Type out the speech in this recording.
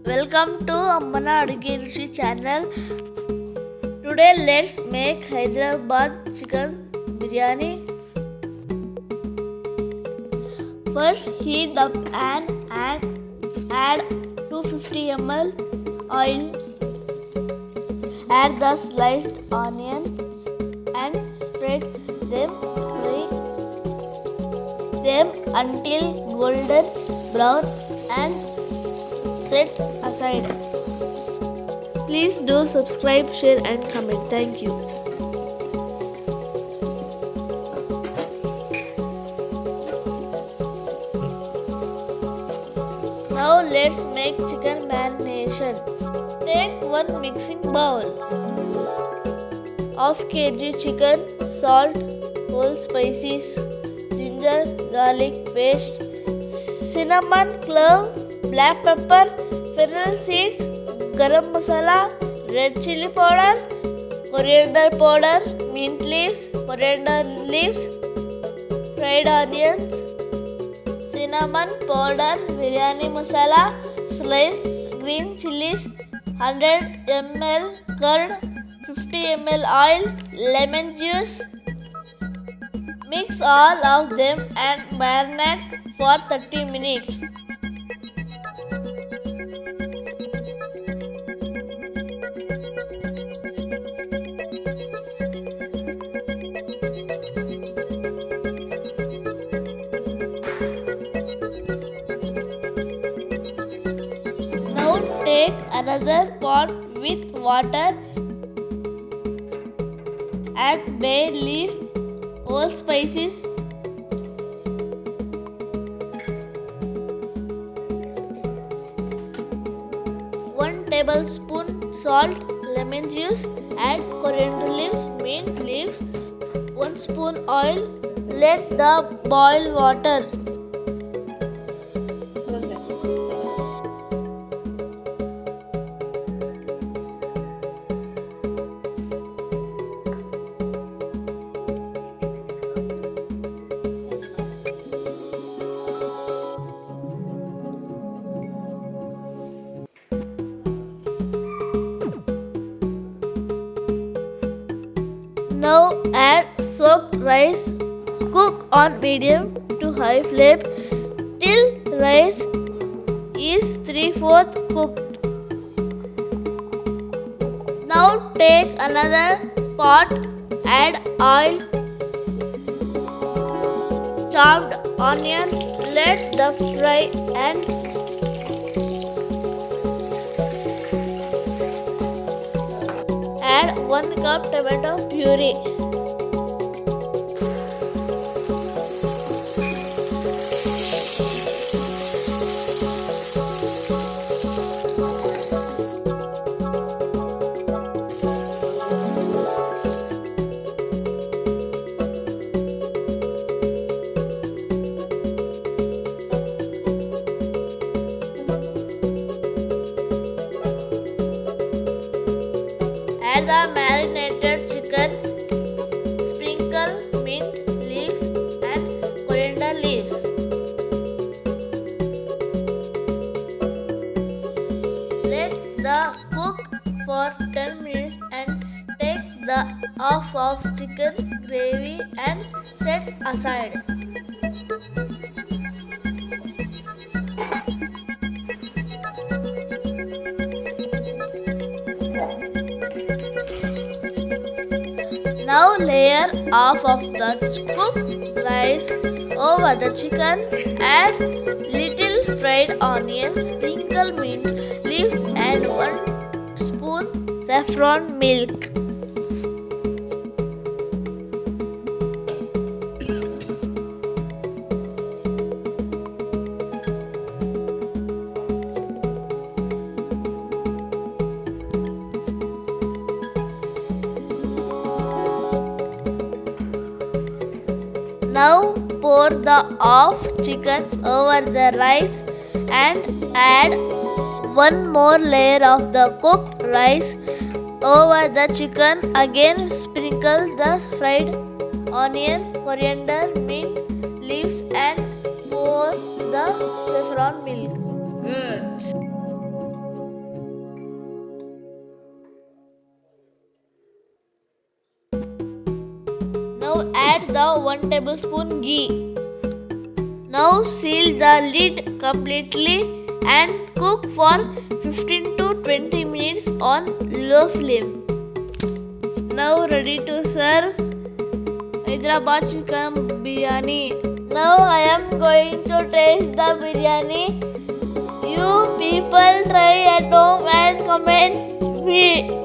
Welcome to ammana aduge ruchii channel. Today let's make Hyderabadi Chicken Biryani. First heat the pan and add 250 ml oil. Add the sliced onions and spread them. Fry them until golden brown and set aside. Please do subscribe, share and comment. Thank you. Now let's make chicken marination. Take one mixing bowl. Half kg chicken, salt, whole spices, ginger, garlic paste, cinnamon, clove, black pepper, fennel seeds, garam masala, red chili powder, coriander powder, mint leaves, coriander leaves, fried onions, cinnamon powder, biryani masala, sliced green chilies, 100 ml curd, 50 ml oil, lemon juice. Mix all of them and marinate for 30 minutes. Now take another pot with water. Add bay leaf, whole spices, one tablespoon salt, lemon juice, add coriander leaves, mint leaves, 1 spoon oil. Let the boil water. Now add soaked rice. Cook on medium to high flame till rice is 3/4 cooked. Now take another pot, add oil, chopped onion, let the fry and add 1 cup tomato puree. Add the marinated chicken, sprinkle mint leaves and coriander leaves. Let the cook for 10 minutes and take the off of chicken gravy and set aside. Now layer half of the cooked rice over the chicken, add little fried onions, sprinkle mint leaf and 1 spoon saffron milk. Now pour the half chicken over the rice and add 1 more layer of the cooked rice over the chicken. Again sprinkle the fried onion, coriander, mint leaves and pour the saffron milk. Good. Now add the 1 tablespoon ghee. Now seal the lid completely and cook for 15 to 20 minutes on low flame. Now ready to serve Hyderabadi Chicken Biryani. Now I am going to taste the biryani. You people try at home and comment me.